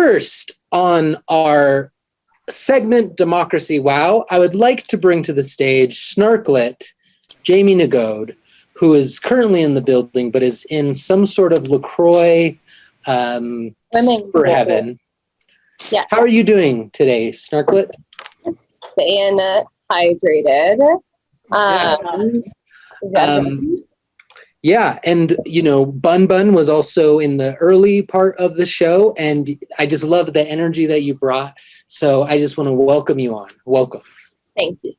first on our segment Democracy Wow, I would like to bring to the stage Snarklet, Jamie Nagode, who is currently in the building but is in some sort of LaCroix super heaven. Yeah. How are you doing today, Snarklet? Staying hydrated. Yeah, and Bun Bun was also in the early part of the show, and I just love the energy that you brought. So I just want to welcome you on. Welcome. Thank you.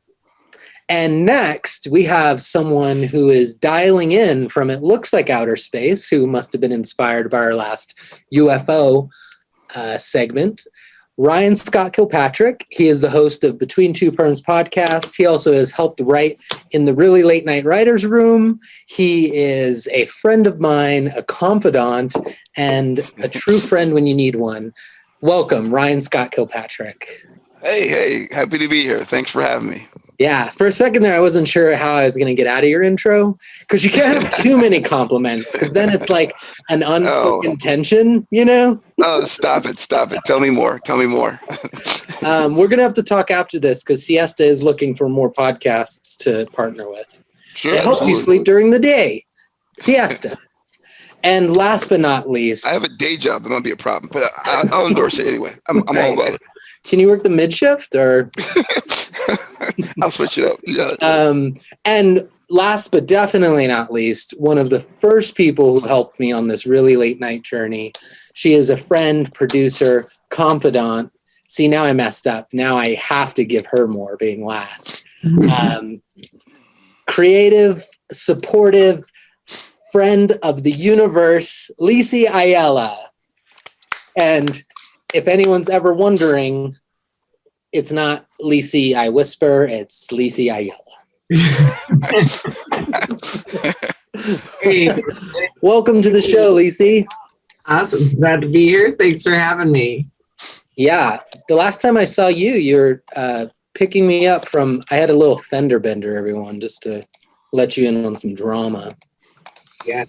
And next, we have someone who is dialing in from it looks like outer space, who must have been inspired by our last UFO segment. Ryan Scot Kilpatrick. He is the host of Between Two Perms podcast. He also has helped write in the Really Late Night Writers Room. He is a friend of mine, a confidant, and a true friend when you need one. Welcome, Ryan Scot Kilpatrick. Hey, happy to be here. Thanks for having me. Yeah, for a second there, I wasn't sure how I was going to get out of your intro, because you can't have too many compliments, because then it's like an unspoken tension, Oh, stop it. Tell me more. We're going to have to talk after this, because Siesta is looking for more podcasts to partner with. Sure. It helps you sleep during the day. Siesta. And last but not least... I have a day job. It might be a problem, but I'll endorse it anyway. I'm all about it. Can you work the mid-shift, or... I'll switch it up. Yeah. And last but definitely not least, one of the first people who helped me on this really late night journey. She is a friend, producer, confidant. See, now I messed up. Now I have to give her more, being last. Creative, supportive, friend of the universe, Lici Ayala. And if anyone's ever wondering, it's not Lici I Whisper, it's Lici Ayala. Hey. Welcome to the show, Lici. Awesome. Glad to be here. Thanks for having me. Yeah. The last time I saw you, you're picking me up from, I had a little fender bender, everyone, just to let you in on some drama. Yeah.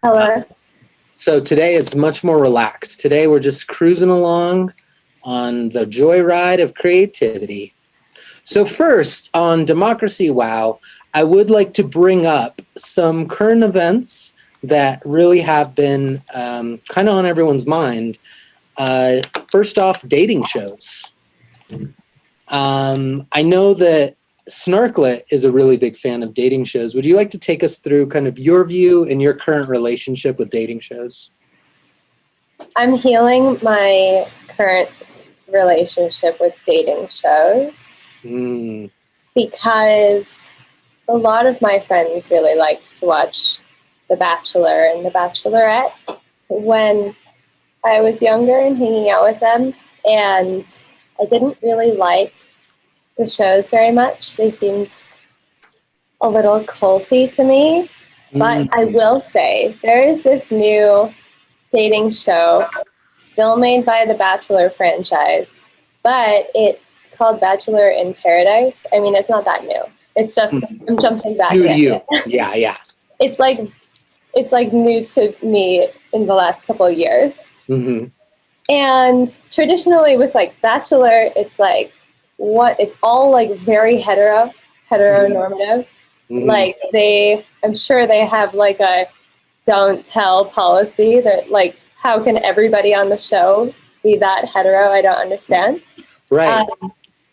Hello. So today it's much more relaxed. Today we're just cruising along on the joyride of creativity. So first, on Democracy Wow, I would like to bring up some current events that really have been kind of on everyone's mind. First off, dating shows. I know that Snarklet is a really big fan of dating shows. Would you like to take us through kind of your view and your current relationship with dating shows? I'm healing my current relationship with dating shows because a lot of my friends really liked to watch The Bachelor and The Bachelorette when I was younger and hanging out with them, and I didn't really like the shows very much. They seemed a little culty to me, but I will say there is this new dating show still made by the Bachelor franchise, but it's called Bachelor in Paradise. I mean, it's not that new. It's just I'm jumping back. New to you. Yeah. It's like new to me in the last couple of years. Mm-hmm. And traditionally with like Bachelor, it's like it's all like very heteronormative. Mm-hmm. Like I'm sure they have like a don't tell policy that like, how can everybody on the show be that hetero? I don't understand. Right.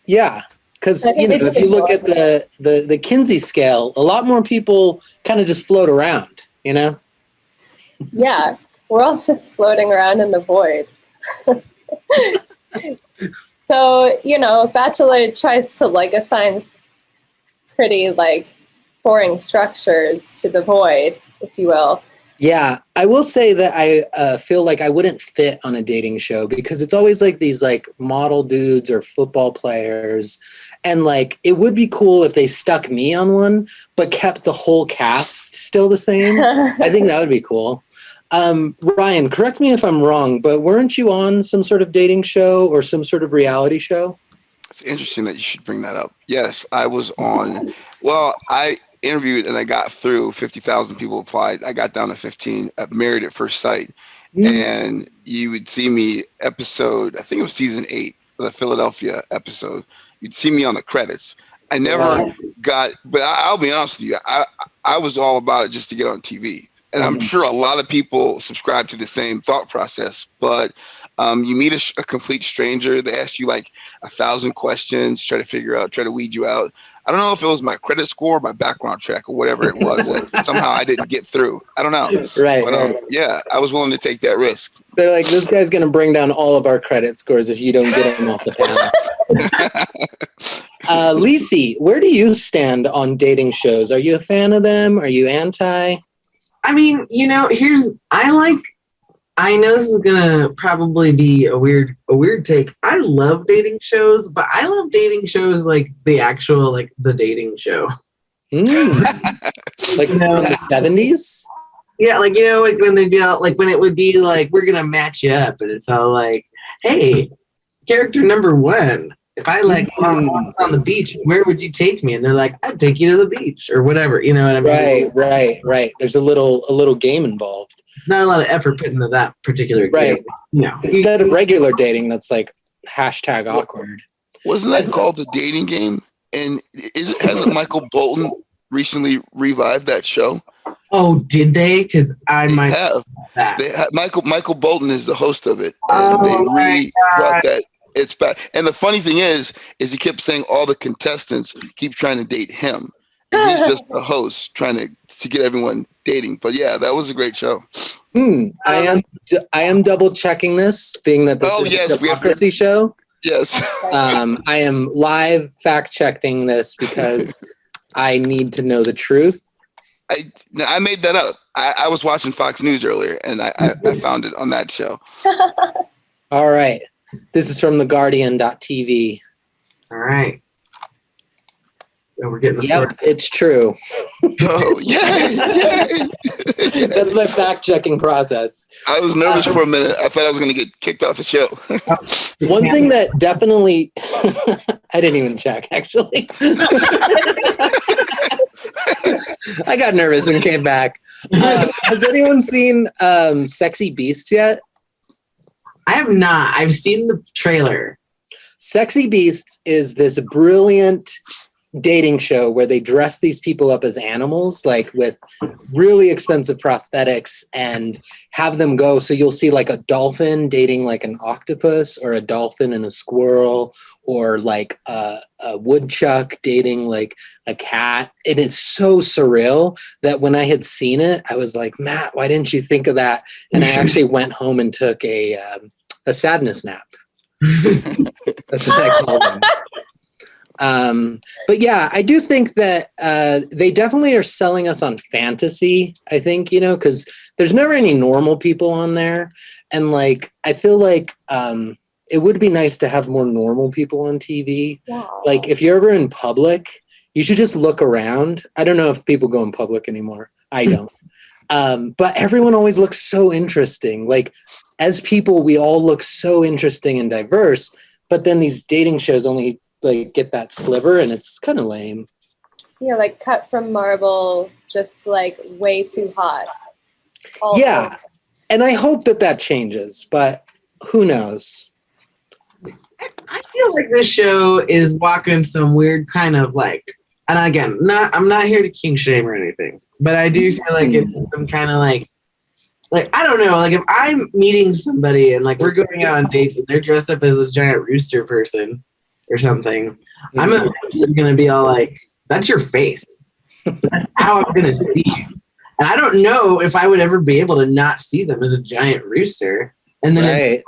Yeah. Because, if you look at the Kinsey scale, a lot more people kind of just float around, Yeah. We're all just floating around in the void. So, Bachelor tries to like assign pretty like boring structures to the void, if you will. Yeah, I will say that I feel like I wouldn't fit on a dating show because it's always like these like model dudes or football players. And like, it would be cool if they stuck me on one, but kept the whole cast still the same. I think that would be cool. Ryan, correct me if I'm wrong, but weren't you on some sort of dating show or some sort of reality show? It's interesting that you should bring that up. Yes, I was on. Well, I interviewed and I got through. 50,000 people applied. I got down to 15. Married at First Sight. And you would see me episode, I think it was season 8, the Philadelphia episode. You'd see me on the credits. I never got, but I'll be honest with you, I was all about it just to get on TV. And I'm sure a lot of people subscribe to the same thought process, but you meet a complete stranger. They ask you like 1,000 questions, try to weed you out. I don't know if it was my credit score, my background check, or whatever it was that somehow I didn't get through. I don't know. Right. But yeah, I was willing to take that risk. They're like, this guy's going to bring down all of our credit scores if you don't get him off the panel. Lici, where do you stand on dating shows? Are you a fan of them? Are you anti? I mean, I know this is gonna probably be a weird take. I love dating shows, but I love dating shows like the actual, like the dating show. Like in the 70s? Yeah, like, like when they'd be out, like when it would be like, we're gonna match you up, and it's all like, hey, character number 1, if I like walks on the beach, where would you take me? And they're like, I'd take you to the beach or whatever. You know what I mean? Right. There's a little game involved. Not a lot of effort put into that particular game. Instead of regular dating, that's like #awkward. Wasn't that called the dating game? And hasn't Michael Bolton recently revived that show? Oh, did they? Because I might have. Michael Bolton is the host of it, and they brought that. It's back. And the funny thing is he kept saying all the contestants keep trying to date him. And he's just the host trying to get everyone dating. But yeah, that was a great show. I am double checking this, being that this is a democracy show. Yes. I am live fact checking this because I need to know the truth. I made that up. I was watching Fox News earlier, and I found it on that show. All right. This is from theguardian.tv. All right. So we're getting it's true. Oh, yay! That's my fact-checking process. I was nervous for a minute. I thought I was going to get kicked off the show. One thing that definitely... I didn't even check, actually. I got nervous and came back. Has anyone seen Sexy Beasts yet? I have not. I've seen the trailer. Sexy Beasts is this brilliant dating show where they dress these people up as animals, like with really expensive prosthetics, and have them go. So you'll see like a dolphin dating like an octopus, or a dolphin and a squirrel, or like a woodchuck dating like a cat. And it's so surreal that when I had seen it, I was like, Matt, why didn't you think of that? And I actually went home and took a sadness nap. That's what I call them. But yeah, I do think that they definitely are selling us on fantasy, I think, because there's never any normal people on there. And like, I feel like it would be nice to have more normal people on TV. Wow. Like if you're ever in public, you should just look around. I don't know if people go in public anymore. I don't. But everyone always looks so interesting. Like as people, we all look so interesting and diverse, but then these dating shows only like get that sliver, and it's kind of lame. Yeah, like cut from marble, just like way too hot. Yeah, and I hope that changes, but who knows? I feel like this show is walking some weird kind of like, and again, I'm not here to king shame or anything, but I do feel like it's some kind of like I don't know, like if I'm meeting somebody and like we're going out on dates and they're dressed up as this giant rooster person or something, I'm gonna be all like, that's your face. That's how I'm gonna see you. And I don't know if I would ever be able to not see them as a giant rooster. And then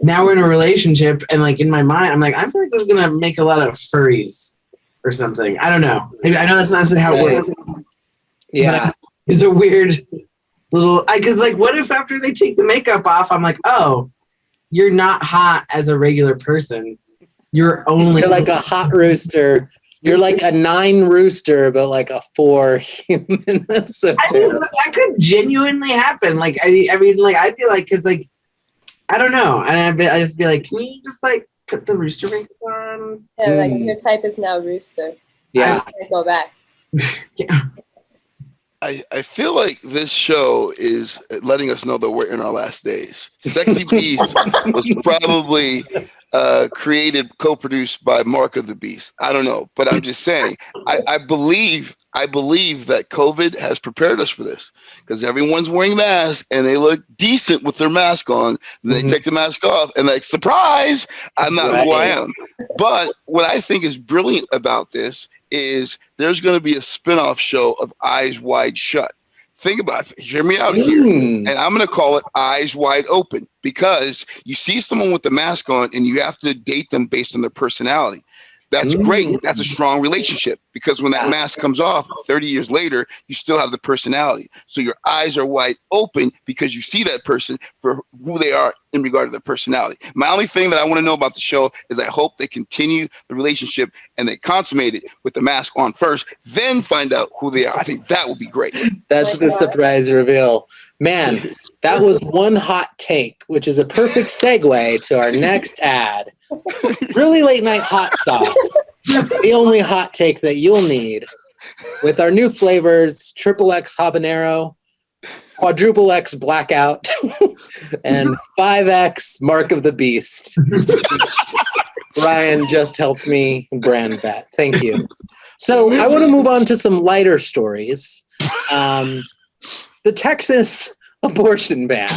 now we're in a relationship, and like in my mind, I'm like, I feel like this is gonna make a lot of furries or something. I don't know. Maybe I know that's not necessarily how it works. Yeah, it's a weird little. Because like, what if after they take the makeup off, I'm like, oh, you're not hot as a regular person. You're like a hot rooster. You're like a 9 rooster, but like a 4 human. That's so terrible. That could genuinely happen. Like, I mean, like, I'd be like, because like, I don't know. And I'd be like, can you just like put the rooster makeup on? Yeah, like your type is now rooster. Yeah. I go back. Yeah. I feel like this show is letting us know that we're in our last days. Sexy Beast was probably co-produced by Mark of the Beast. I don't know, but I'm just saying. I believe that COVID has prepared us for this because everyone's wearing masks and they look decent with their mask on. Then they take the mask off and like, surprise, I'm not who I am. But what I think is brilliant about this is there's going to be a spin-off show of Eyes Wide Shut. Think about it. Hear me out here. And I'm going to call it Eyes Wide Open because you see someone with the mask on and you have to date them based on their personality. That's great. That's a strong relationship because when that mask comes off 30 years later, you still have the personality. So your eyes are wide open because you see that person for who they are in regard to their personality. My only thing that I want to know about the show is I hope they continue the relationship and they consummate it with the mask on first, then find out who they are. I think that would be great. That's the surprise reveal. Man, that was one hot take, which is a perfect segue to our next ad. Really late night hot sauce. The only hot take that you'll need with our new flavors, XXX habanero, quadruple X blackout, and 5X Mark of the Beast. Ryan just helped me brand that. Thank you. So I want to move on to some lighter stories. The Texas abortion ban.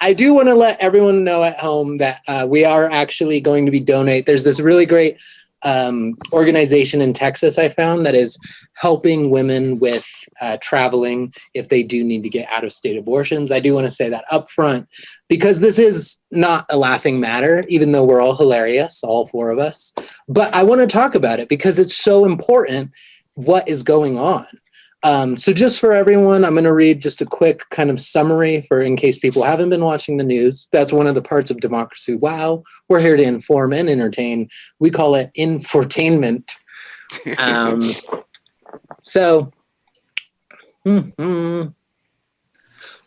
I do want to let everyone know at home that we are actually going to be donate. There's this really great organization in Texas I found that is helping women with traveling if they do need to get out-of-state abortions. I do want to say that up front because this is not a laughing matter, even though we're all hilarious, all four of us. But I want to talk about it because it's so important what is going on. So just for everyone, I'm going to read just a quick kind of summary for in case people haven't been watching the news. That's one of the parts of Democracy Wow! We're here to inform and entertain. We call it infotainment.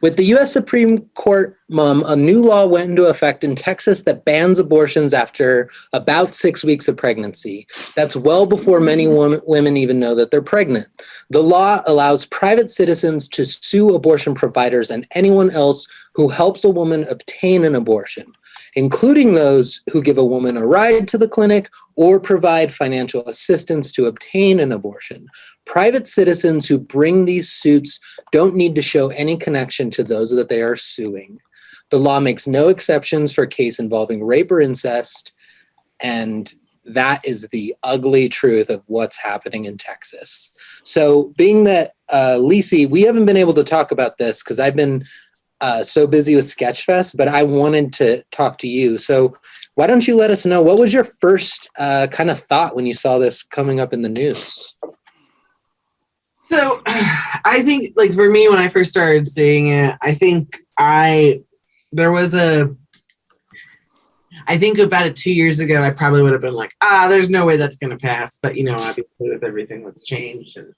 With the U.S. Supreme Court, a new law went into effect in Texas that bans abortions after about 6 weeks of pregnancy. That's well before many women even know that they're pregnant. The law allows private citizens to sue abortion providers and anyone else who helps a woman obtain an abortion, including those who give a woman a ride to the clinic or provide financial assistance to obtain an abortion. Private citizens who bring these suits don't need to show any connection to those that they are suing. The law makes no exceptions for a case involving rape or incest, and that is the ugly truth of what's happening in Texas. So being that, Lici, we haven't been able to talk about this because I've been so busy with Sketchfest, but I wanted to talk to you. So why don't you let us know, what was your first kind of thought when you saw this coming up in the news? So I think, like, for me, when I first started seeing it, I think about 2 years ago, I probably would have been like, there's no way that's going to pass. But, obviously with everything that's changed and,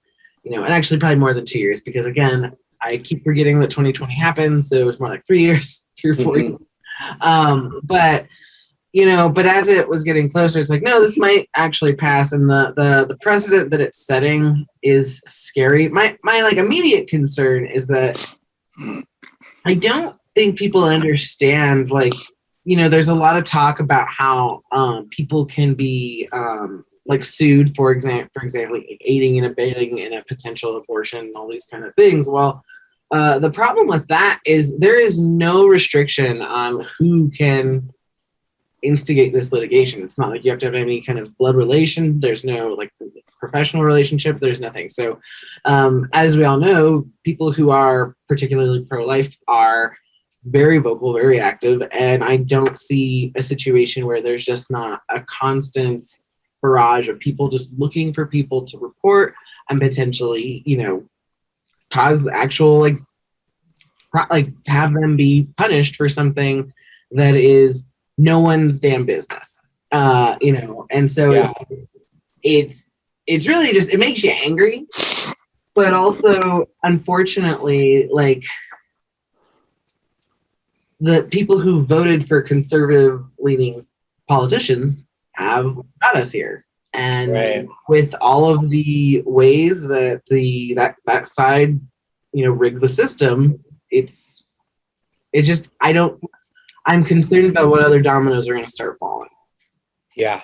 and actually probably more than 2 years, because again, I keep forgetting that 2020 happened. So it was more like 3 years, 3 or 4 years. But as it was getting closer, it's like, no, this might actually pass. And the precedent that it's setting is scary. My like immediate concern is that I don't think people understand, like, there's a lot of talk about how people can be like sued, for example, aiding and abetting in a potential abortion and all these kind of things. Well, the problem with that is there is no restriction on who can instigate this litigation. It's not like you have to have any kind of blood relation. There's no like professional relationship. There's nothing. So as we all know, people who are particularly pro-life are very vocal, very active, and I don't see a situation where there's just not a constant barrage of people just looking for people to report and potentially, cause actual like have them be punished for something that is no one's damn business, and so yeah. It's really just, it makes you angry, but also unfortunately, like, the people who voted for conservative leaning politicians have got us here. And Right. with all of the ways that that side, rigged the system, I'm concerned about what other dominoes are going to start falling. Yeah.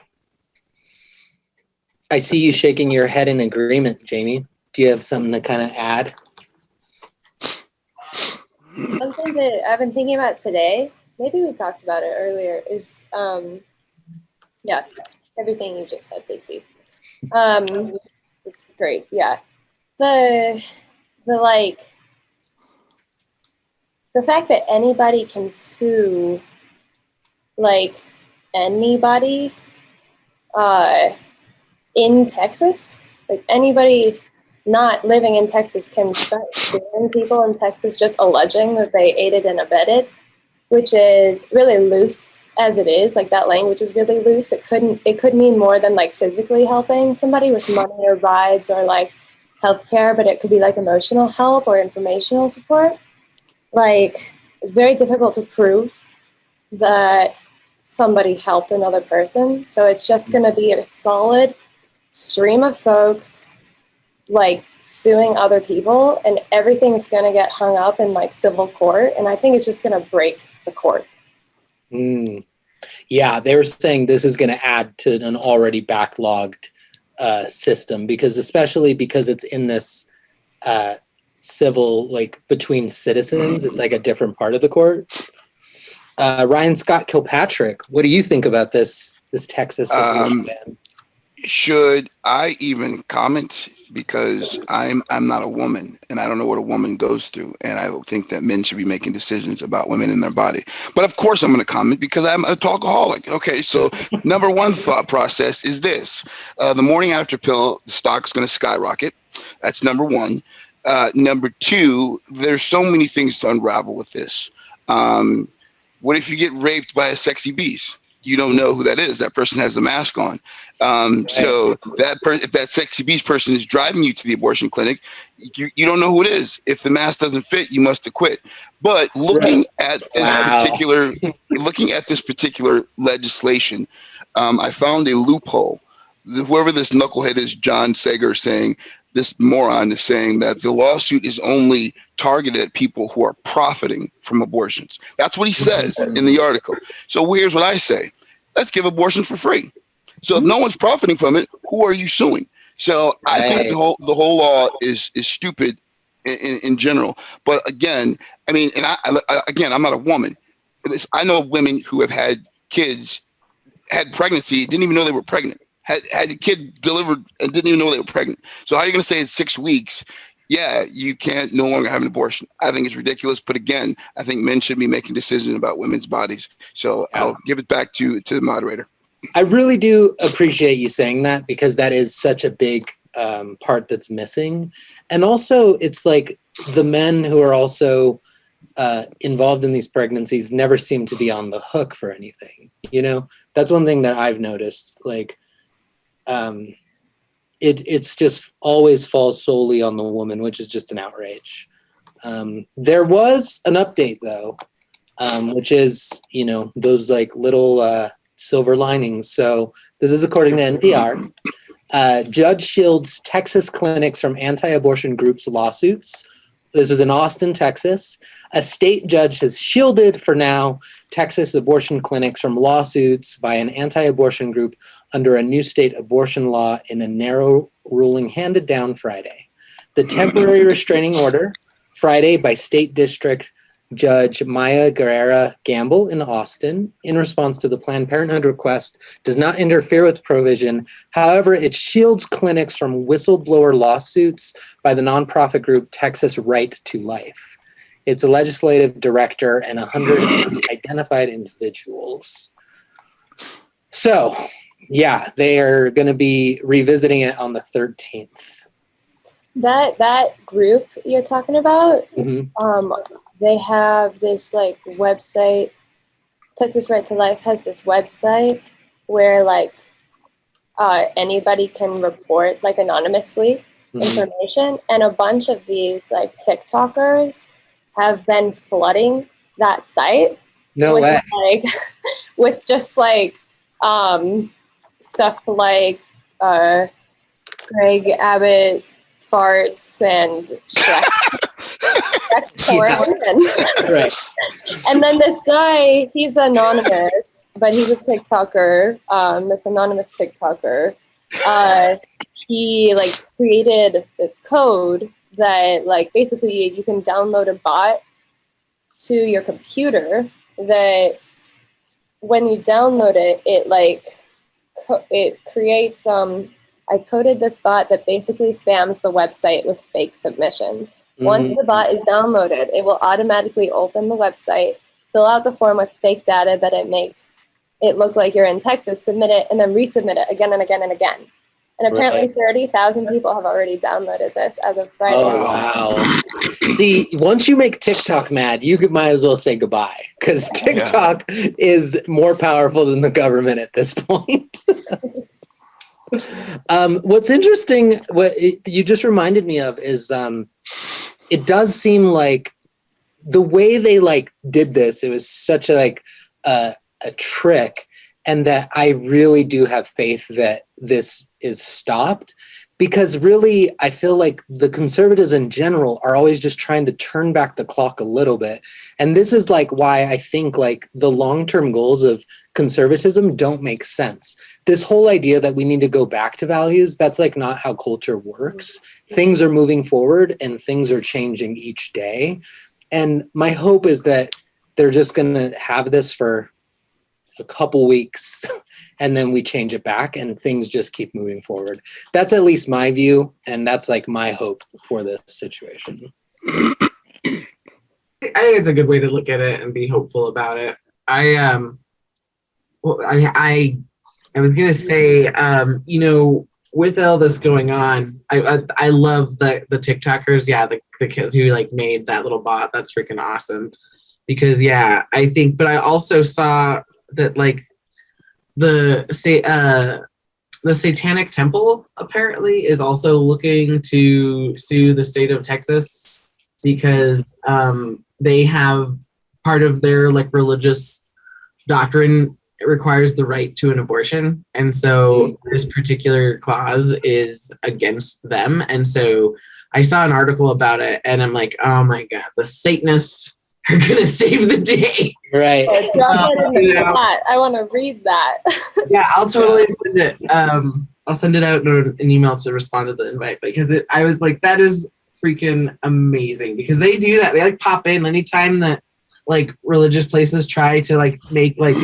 I see you shaking your head in agreement, Jamie. Do you have something to kind of add? Something that I've been thinking about today, maybe we talked about it earlier, is everything you just said, Lici. It's great. Yeah. The fact that anybody can sue anybody in Texas, anybody not living in Texas can start suing people in Texas just alleging that they aided and abetted, which is really loose as it is. That language is really loose. It could mean more than physically helping somebody with money or rides or healthcare, but it could be emotional help or informational support. It's very difficult to prove that somebody helped another person. So it's just going to be a solid stream of folks suing other people, and everything's going to get hung up in civil court. And I think it's just going to break the court. Yeah, they were saying this is going to add to an already backlogged system, especially because it's in this civil, between citizens. It's a different part of the court. Ryan Scot Kilpatrick, what do you think about this Texas ban? Should I even comment? Because I'm not a woman, and I don't know what a woman goes through, and I don't think that men should be making decisions about women and their body. But of course I'm going to comment because I'm a talkaholic. Okay, so number one thought process is this. The morning after pill, the stock's going to skyrocket. That's number one. Number two, there's so many things to unravel with this. What if you get raped by a sexy beast? You don't know who that is. That person has a mask on. So if that sexy beast person is driving you to the abortion clinic, you don't know who it is. If the mask doesn't fit, you must acquit. But looking at this particular legislation, I found a loophole. Whoever this knucklehead is, John Sager, this moron is saying that the lawsuit is only targeted at people who are profiting from abortions. That's what he says in the article. So here's what I say. Let's give abortion for free. So if no one's profiting from it, who are you suing? So I think the whole law is stupid in general. But again, I'm not a woman. I know women who have had kids, had pregnancy, didn't even know they were pregnant. Had a kid delivered and didn't even know they were pregnant. So how are you going to say in 6 weeks, you can't no longer have an abortion? I think it's ridiculous. But again, I think men should be making decisions about women's bodies. So I'll give it back to the moderator. I really do appreciate you saying that, because that is such a big part that's missing. And also it's the men who are also involved in these pregnancies never seem to be on the hook for anything. That's one thing that I've noticed. It's just always falls solely on the woman, which is just an outrage. There was an update though, which is, those little silver linings. So this is according to NPR. Judge shields Texas clinics from anti-abortion groups' lawsuits. This was in Austin, Texas. A state judge has shielded, for now, Texas abortion clinics from lawsuits by an anti-abortion group under a new state abortion law in a narrow ruling handed down Friday. The temporary restraining order, Friday, by State District Judge Maya Guerrera Gamble in Austin, in response to the Planned Parenthood request, does not interfere with provision. However, it shields clinics from whistleblower lawsuits by the nonprofit group Texas Right to Life. It's a legislative director and 100 identified individuals. So, they are going to be revisiting it on the 13th. That group you're talking about, they have this website. Texas Right to Life has this website where anybody can report anonymously information, and a bunch of these TikTokers have been flooding that site. No way. With just stuff Greg Abbott farts and Shrek porn. Right. And then this guy, he's anonymous, but he's a TikToker, this anonymous TikToker. He like created this code that like basically you can download a bot to your computer that when you download it, it like it creates I coded this bot that basically spams the website with fake submissions. Once the bot is downloaded, it will automatically open the website, fill out the form with fake data that it makes it look like you're in Texas, submit it, and then resubmit it again and again and again. And apparently 30,000 people have already downloaded this as of Friday. Oh, wow. See, once you make TikTok mad, you might as well say goodbye, because TikTok is more powerful than the government at this point. What's interesting, what you just reminded me of is it does seem like the way they like did this, it was such a trick, and that I really do have faith that this is stopped, because really I feel like the conservatives in general are always just trying to turn back the clock a little bit. And this is like why I think like the long-term goals of conservatism don't make sense. This whole idea that we need to go back to values, that's like not how culture works. Things are moving forward and things are changing each day. And my hope is that they're just going to have this for a couple weeks and then we change it back and things just keep moving forward. That's at least my view, and that's like my hope for this situation. I think it's a good way to look at it and be hopeful about it. I was gonna say, with all this going on, I love the TikTokers. Yeah, the kid who like made that little bot. That's freaking awesome. Because I think, but I also saw that like the Satanic Temple apparently is also looking to sue the state of Texas because they have part of their like religious doctrine requires the right to an abortion, and so this particular clause is against them. And so I saw an article about it, and I'm like, oh my god, the Satanists are gonna save the day. Right. Drop it in the chat. I want to read that. Yeah, I'll totally send it. I'll send it out in an email to respond to the invite, because I was like, that is freaking amazing, because they do that. They like pop in anytime that like religious places try to like make like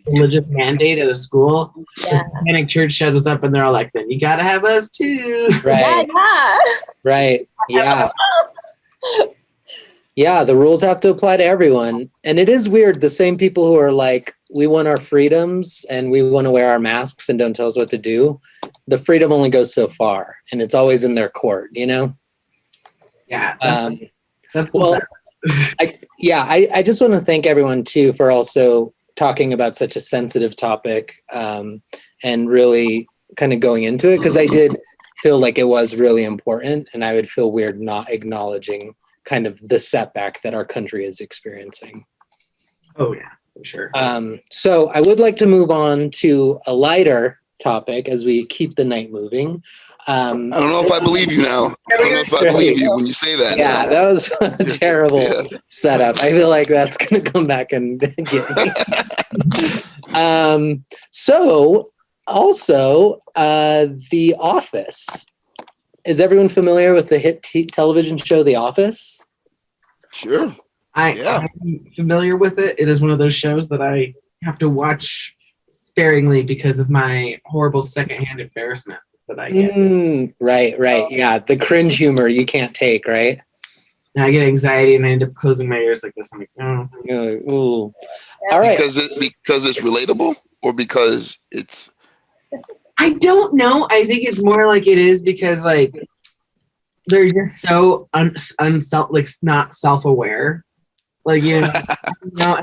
religious mandate at a school. The Satanic Church shows up and they're all like, then you gotta have us too. Right. Yeah. Right. Yeah. Yeah, the rules have to apply to everyone. And it is weird, the same people who are like, we want our freedoms and we want to wear our masks and don't tell us what to do, the freedom only goes so far, and it's always in their court, you know? Yeah. That's well, I just want to thank everyone too for also talking about such a sensitive topic and really kind of going into it, because I did feel like it was really important, and I would feel weird not acknowledging kind of the setback that our country is experiencing. Oh yeah, for sure. So I would like to move on to a lighter topic as we keep the night moving. I don't know if I believe you now. I don't know if I believe you when you say that. Yeah, that was a terrible setup. I feel like that's going to come back and get me. So also, The Office. Is everyone familiar with the hit television show The Office? Sure. I'm familiar with it. It is one of those shows that I have to watch sparingly because of my horrible secondhand embarrassment that I get. Right. Yeah, the cringe humor you can't take, right? And I get anxiety and I end up closing my ears like this. I'm like, oh. You're like, ooh. All right. Because it's relatable, or because it's... I don't know. I think it's more like it is because like they're just so not self-aware. Like, and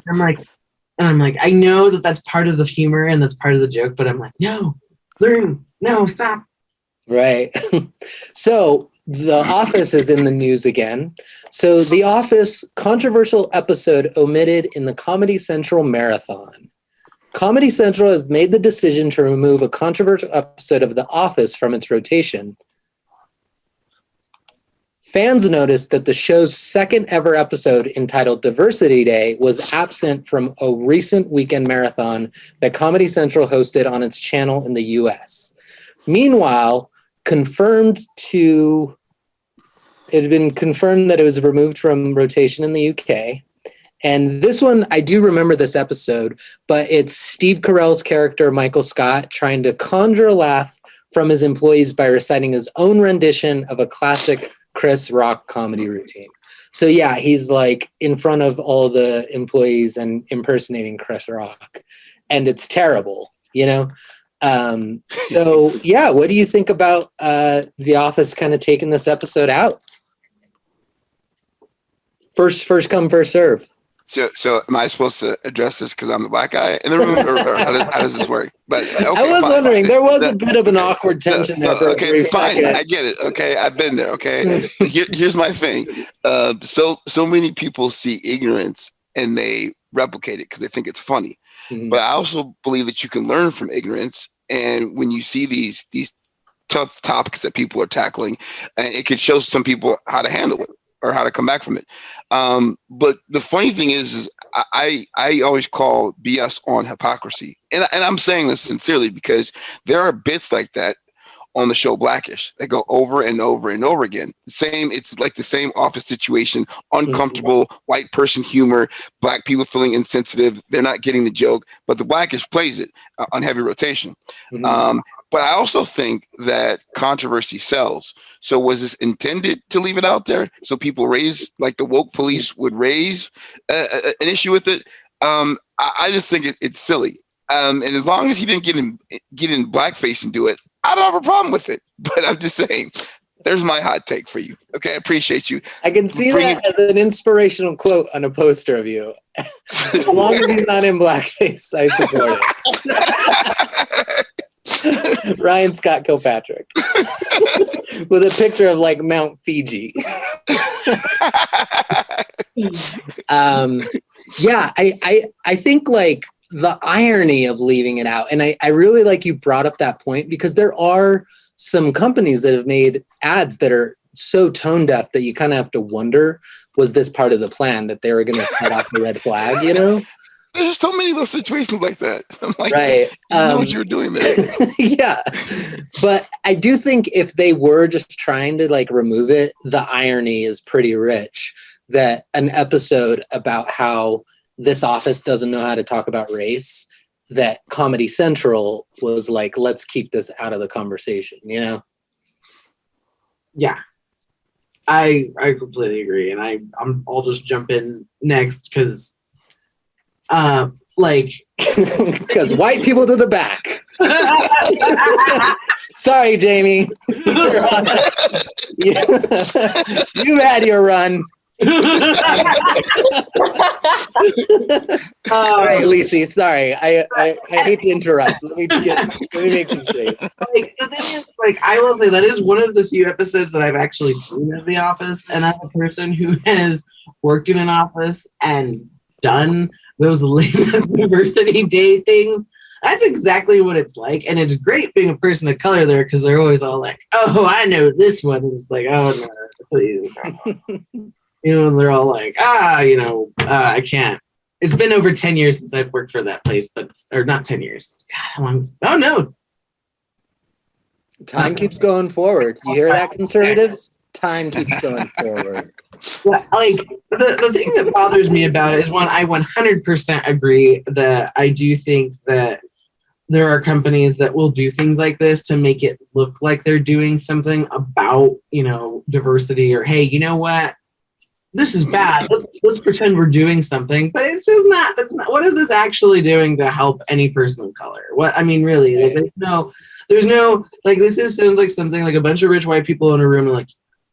I'm like, I know that that's part of the humor and that's part of the joke, but I'm like, no, stop. Right. So The Office is in the news again. So The Office controversial episode omitted in the Comedy Central marathon. Comedy Central has made the decision to remove a controversial episode of The Office from its rotation. Fans noticed that the show's second ever episode, entitled Diversity Day, was absent from a recent weekend marathon that Comedy Central hosted on its channel in the US. Meanwhile, it had been confirmed that it was removed from rotation in the UK. And this one, I do remember this episode, but it's Steve Carell's character, Michael Scott, trying to conjure a laugh from his employees by reciting his own rendition of a classic Chris Rock comedy routine. So yeah, he's like in front of all the employees and impersonating Chris Rock. And it's terrible, you know? So yeah, what do you think about The Office kind of taking this episode out? First come, first serve. So am I supposed to address this because I'm the black guy in the room, or how does this work? But okay, I was wondering. There was a bit of an awkward tension there. Okay, fine. I get it. Okay, I've been there. Okay, here's my thing. So many people see ignorance and they replicate it because they think it's funny. Mm-hmm. But I also believe that you can learn from ignorance. And when you see these tough topics that people are tackling, and it could show some people how to handle it or how to come back from it. But the funny thing is I always call BS on hypocrisy. And I'm saying this sincerely because there are bits like that on the show Blackish that go over and over and over again. It's like the same office situation, uncomfortable, white person humor, black people feeling insensitive. They're not getting the joke, but the Blackish plays it on heavy rotation. Mm-hmm. But I also think that controversy sells. So was this intended to leave it out there so people like the woke police would raise an issue with it? I just think it's silly. And as long as he didn't get in blackface and do it, I don't have a problem with it. But I'm just saying, there's my hot take for you. Okay, I appreciate you. I can see that as an inspirational quote on a poster of you. As long as he's not in blackface, I support it. Ryan Scot Kilpatrick with a picture of like Mount Fiji. Yeah, I think like the irony of leaving it out, and I really like you brought up that point because there are some companies that have made ads that are so tone deaf that you kind of have to wonder, was this part of the plan that they were going to set off the red flag, you know? There's so many of those situations like that. I'm like, right. You know what you were doing there. Yeah. But I do think if they were just trying to like remove it, the irony is pretty rich that an episode about how this office doesn't know how to talk about race, that Comedy Central was like, let's keep this out of the conversation, you know? Yeah. I completely agree. And I'll just jump in next because because white people to the back. Sorry, Jamie. You've had your run. All right, Lici, sorry. I hate to interrupt. Let me make some space. The thing is, I will say that is one of the few episodes that I've actually seen of The Office, and I'm a person who has worked in an office and done those diversity day things. That's exactly what it's like, and it's great being a person of color there because they're always all like, "Oh, I know this one." And it's like, "Oh no, please." You know, and they're all like, I can't. It's been over 10 years since I've worked for that place, or not 10 years. God, how long? Oh no. Time keeps going forward. You hear that, conservatives? Time keeps going forward. Well, the thing that bothers me about it is, one, I 100% agree that I do think that there are companies that will do things like this to make it look like they're doing something about, diversity, or, hey, you know what? This is bad. Let's pretend we're doing something, but it's just not. That's not. What is this actually doing to help any person of color? What I mean, really, there's no. This sounds like something like a bunch of rich white people in a room, like,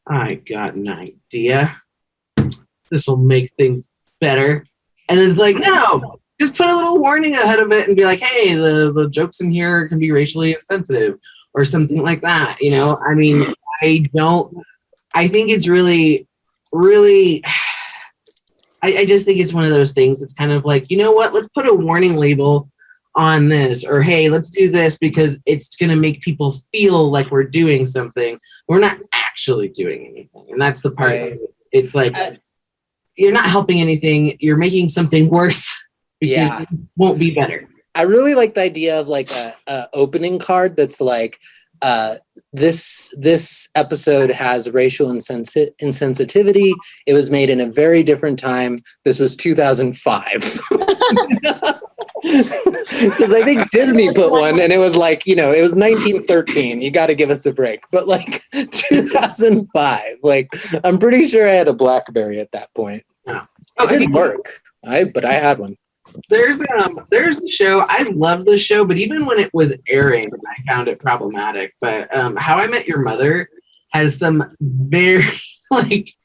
I got an idea. This will make things better, and it's like, no, just put a little warning ahead of it and be like, hey, the jokes in here can be racially insensitive or something like that. I mean, I think it's really. I just think it's one of those things. It's kind of like, you know what? Let's put a warning label on this, or hey, let's do this because it's going to make people feel like we're doing something. We're not actually doing anything. And that's the part. Right. It's like, you're not helping anything. You're making something worse because it won't be better. I really like the idea of like a opening card that's like, this episode has racial insensitivity. It was made in a very different time. This was 2005. Because I think Disney put one and it was like, it was 1913. You got to give us a break. But like 2005, like I'm pretty sure I had a BlackBerry at that point. Yeah. It didn't work. But I had one. There's the show. I love the show, but even when it was airing, I found it problematic. But How I Met Your Mother has some very like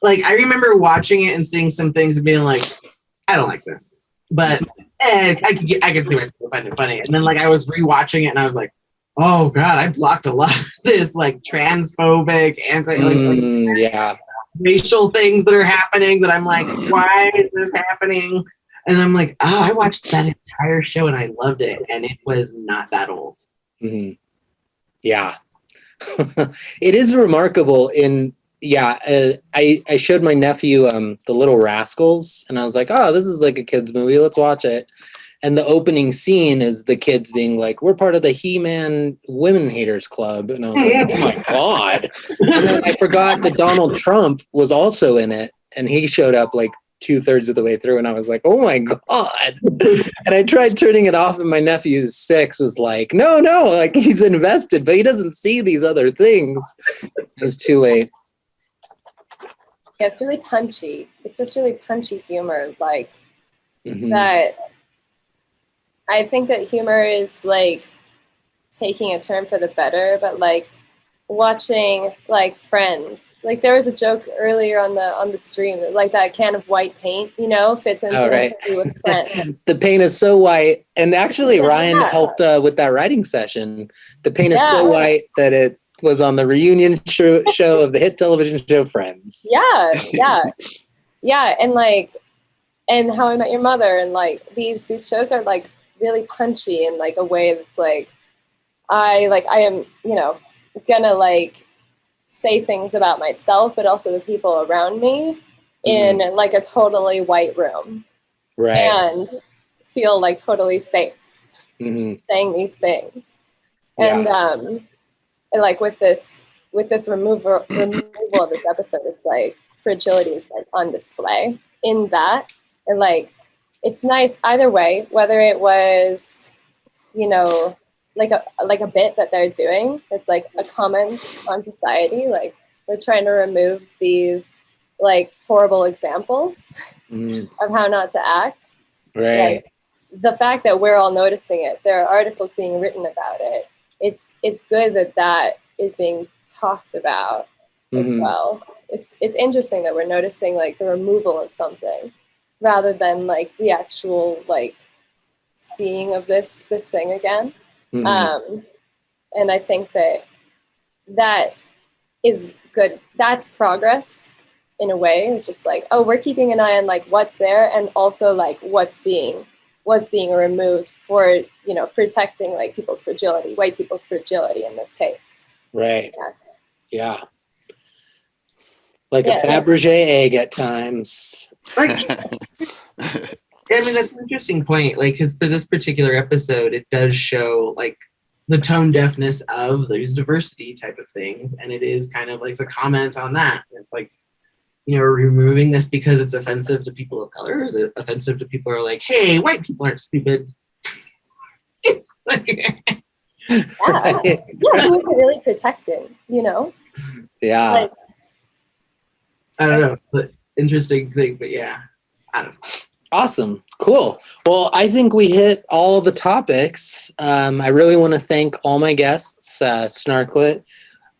I remember watching it and seeing some things and being like, I don't like this, but I could see why people find it funny. And then like I was rewatching it and I was like, oh god, I blocked a lot of this like transphobic racial things that are happening that I'm like, why is this happening? And I'm like, oh, I watched that entire show and I loved it. And it was not that old. Mm-hmm. Yeah. It is remarkable I showed my nephew The Little Rascals and I was like, oh, this is like a kid's movie. Let's watch it. And the opening scene is the kids being like, we're part of the He-Man Women Haters Club. And I was like, oh my God. And then I forgot that Donald Trump was also in it. And he showed up like 2/3 of the way through. And I was like, oh my God. And I tried turning it off. And my nephew, who's 6, was like, no, like he's invested, but he doesn't see these other things. It was too late. Yeah, it's really punchy. It's just really punchy humor. Like Mm-hmm. that. I think that humor is like taking a turn for the better, but like watching like Friends, like there was a joke earlier on the stream that like that can of white paint, fits in perfectly with Friends. The paint is so white, and actually Ryan helped with that writing session. The paint is so white that it was on the reunion show of the hit television show Friends. Yeah, and How I Met Your Mother, and like these shows are like really punchy in like a way that's like I am gonna like say things about myself but also the people around me in like a totally white room, right, and feel like totally safe saying these things. And and like with this removal of this episode, it's like fragility is like on display in that. And like it's nice either way, whether it was, like a bit that they're doing, it's like a comment on society, like we're trying to remove these like horrible examples of how not to act. Right. Like, the fact that we're all noticing it, there are articles being written about it. It's good that is being talked about as well. It's interesting that we're noticing like the removal of something, rather than like the actual like seeing of this thing again. And I think that is good. That's progress in a way. It's just like, oh, we're keeping an eye on like what's there, and also like what's being removed for, protecting like people's fragility, white people's fragility in this case. Right. Yeah. Like a Fabergé egg at times. I mean, that's an interesting point. Like, because for this particular episode, it does show like the tone deafness of those diversity type of things, and it is kind of like a comment on that. It's like, removing this because it's offensive to people of color. Is it offensive to people who are like, hey, white people aren't stupid? It's like, we're really protecting, Yeah. Like, I don't know. But interesting thing, but yeah, I don't know. Awesome. Cool. Well, I think we hit all the topics. I really want to thank all my guests, Snarklet,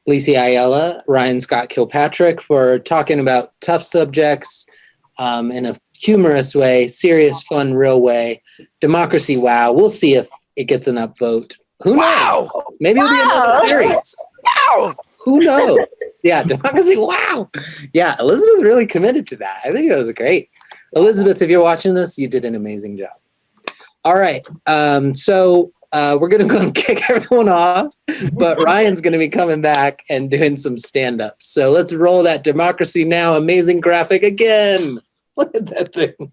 Lici Ayala, Ryan Scot Kilpatrick, for talking about tough subjects in a humorous way, serious, fun, real way. Democracy, wow. We'll see if it gets an upvote. Who knows? Maybe it'll be another series. Wow. Who knows? Yeah, Democracy, wow. Yeah, Elizabeth really committed to that. I think that was great. Elizabeth, if you're watching this, you did an amazing job. All right. So we're going to go and kick everyone off, but Ryan's going to be coming back and doing some stand-ups. So let's roll that Democracy Now! Amazing graphic again. Look at that thing.